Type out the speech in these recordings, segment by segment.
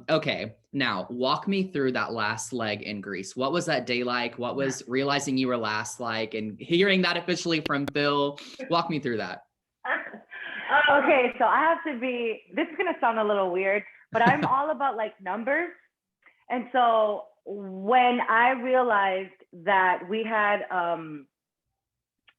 Okay, now walk me through that last leg in Greece. What was that day like? What was realizing you were last like, and hearing that officially from Phil? Walk me through that. Okay, so I have to be, this is going to sound a little weird, but I'm all about like numbers. And so when I realized that we had,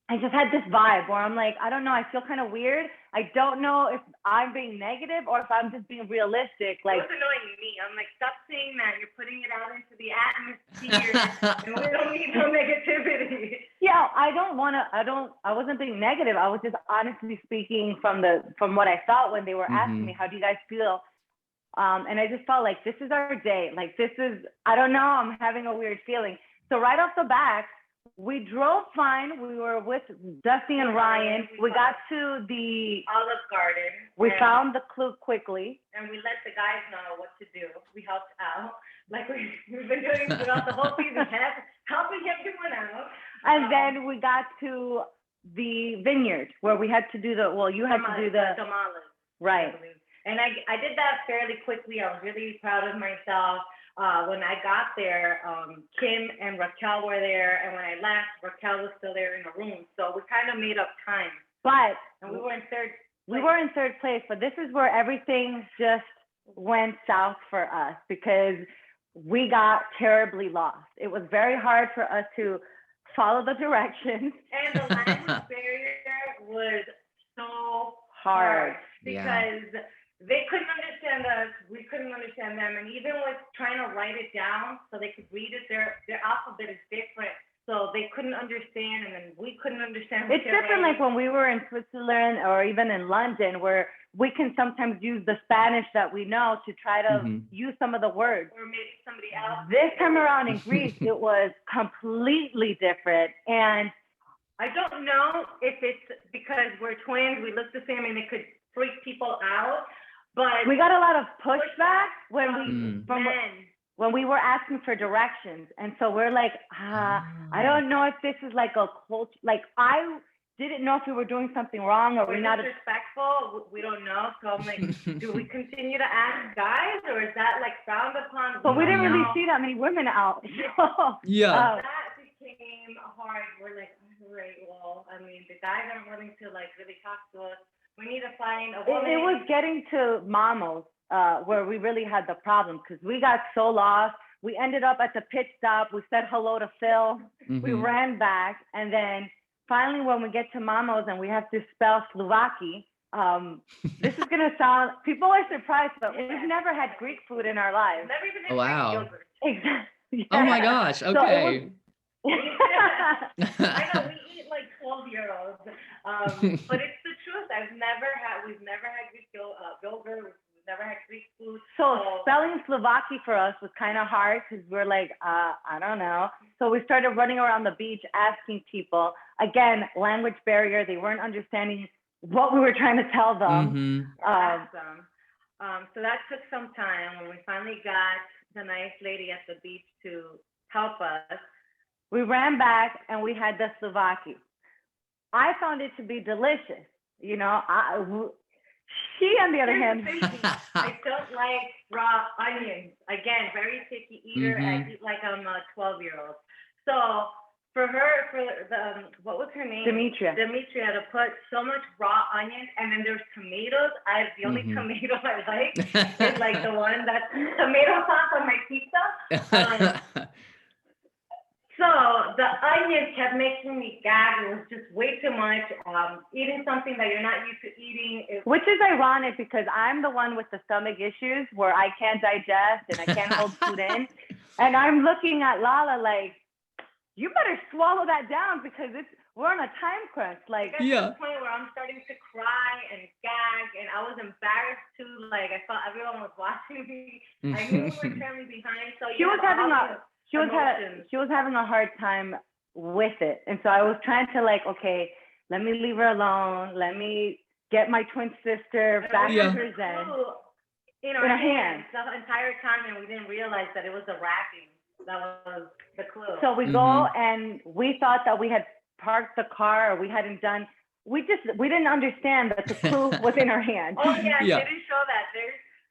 I just had this vibe where I'm like, I don't know, I feel kind of weird. I don't know if I'm being negative or if I'm just being realistic. Like, it was annoying me. I'm like, stop saying that. You're putting it out into the atmosphere, and we don't need no negativity. Yeah, I wasn't being negative. I was just honestly speaking from what I felt when they were asking me, how do you guys feel? And I just felt like this is our day. Like I don't know, I'm having a weird feeling. So right off the bat, we drove fine. We were with Dusty and Ryan. We got to the Olive Garden. We found the clue quickly. And we let the guys know what to do. We helped out. Like we've been doing throughout the whole season, helping everyone out. And then we got to the vineyard where we had to do you had to do the tamales. Right. And I did that fairly quickly. I was really proud of myself. When I got there, Kim and Raquel were there, and when I left, Raquel was still there in the room. So we kind of made up time. And we were in third place. We were in third place, but this is where everything just went south for us because we got terribly lost. It was very hard for us to follow the directions. And the language barrier was so hard because they couldn't understand us, we couldn't understand them, and even with trying to write it down so they could read it, their alphabet is different, so they couldn't understand, and then we couldn't understand. It's different like when we were in Switzerland or even in London, where we can sometimes use the Spanish that we know to try to use some of the words. Or maybe somebody else. This time around in Greece, it was completely different, and I don't know if it's because we're twins, we look the same, and it could freak people out. But we got a lot of pushback when we were asking for directions. And so we're like, I don't know if this is like a culture. Like I didn't know if we were doing something wrong or we're not disrespectful. We don't know. So I'm like, do we continue to ask guys or is that like frowned upon? But we didn't really see that many women out. So, that became hard. We're like, right, well, I mean, the guys aren't willing to like really talk to us. We need to find a woman. It was getting to Mamos where we really had the problem because we got so lost. We ended up at the pit stop. We said hello to Phil. We ran back. And then finally, when we get to Mamos and we have to spell Slovaki, this is going to sound, people are surprised, but we've never had Greek food in our lives. Never even had Greek yogurt. Exactly. Oh my gosh. Okay. So I know, we eat like 12-year-olds. But it's the truth. We've never had Greek yogurt. We've never had Greek food. So spelling Slovaki for us was kind of hard because we're like, I don't know. So we started running around the beach asking people. Again, language barrier. They weren't understanding what we were trying to tell them. So that took some time. When we finally got the nice lady at the beach to help us, we ran back and we had the Slovaki. I found it to be delicious. You know, she, on the other hand, I don't like raw onions. Again, very picky eater. I eat like I'm a 12-year-old. So for her, what was her name? Demetria to put so much raw onions, and then there's tomatoes. The only tomato I like is like the one that's tomato sauce on my pizza. So the onions kept making me gag. It was just way too much. Eating something that you're not used to eating. Which is ironic because I'm the one with the stomach issues where I can't digest and I can't hold food in. And I'm looking at Lala like, you better swallow that down because we're on a time crunch. Like, to the point where I'm starting to cry and gag, and I was embarrassed too. Like I felt everyone was watching me. I knew we were trailing behind. So she was having a hard time with it. And so I was trying to like, okay, let me leave her alone. Let me get my twin sister back in her zen. In our hands the entire time, and we didn't realize that it was the wrapping that was the clue. So we go and we thought that we had parked the car or we hadn't done, we didn't understand that the clue was in our hand. Oh yeah, they didn't show that.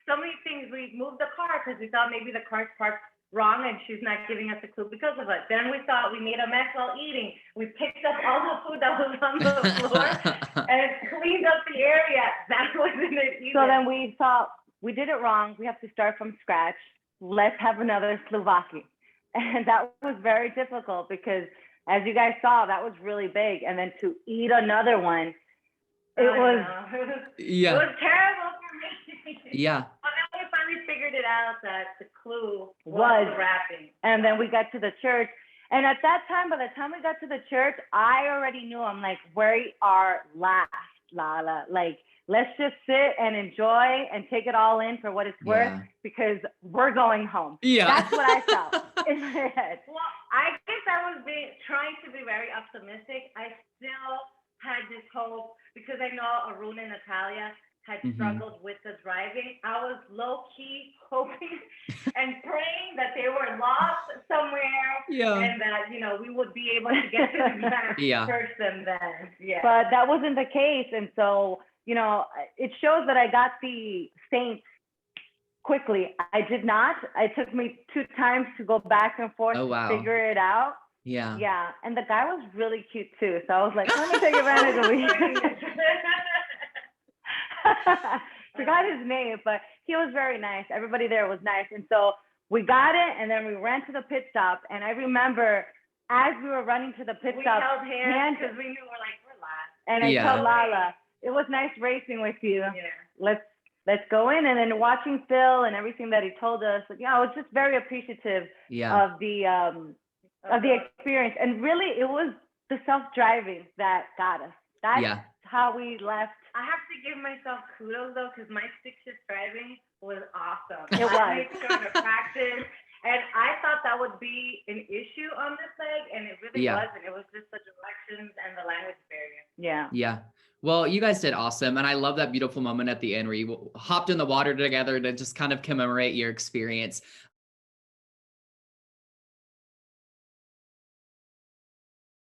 so many things. We moved the car because we thought maybe the car's parked wrong and she's not giving us a clue because of it. Then we thought we made a mess while eating. We picked up all the food that was on the floor and cleaned up the area. That wasn't it either. So then we thought, we did it wrong. We have to start from scratch. Let's have another Slovakia. And that was very difficult because, as you guys saw, that was really big. And then to eat another one, it was terrible for me. Yeah. But then we finally figured it out that the clue was wrapping. And then we got to the church. And at that time, by the time we got to the church, I already knew, I'm like, we are last, Lala. Like, let's just sit and enjoy and take it all in for what it's worth because we're going home. Yeah. That's what I felt in my head. Well, I guess I was trying to be very optimistic. I still had this hope because I know Arun and Natalia had struggled with the driving. I was low-key hoping and praying that they were lost somewhere and that, you know, we would be able to get to them first and then. Yeah. But that wasn't the case. And so, you know, it shows that I got the Saints quickly. I did not. It took me 2 times to go back and forth to figure it out. Yeah. Yeah. And the guy was really cute too. So I was like, let me take advantage of it. Forgot his name, but he was very nice. Everybody there was nice. And so we got it and then we ran to the pit stop. And I remember as we were running to the pit stop, we held hands because we knew we're last. And I told Lala, it was nice racing with you. Yeah. Let's go in. And then watching Phil and everything that he told us, I was just very appreciative of the experience. And really, it was the self-driving that got us. That's how we left. I have to give myself kudos though, because my stick shift driving was awesome. It was. I made sure to practice. And I thought that would be an issue on this leg, and it really wasn't. It was just the directions and the language barrier. Yeah. Yeah. Well, you guys did awesome. And I love that beautiful moment at the end where you hopped in the water together to just kind of commemorate your experience.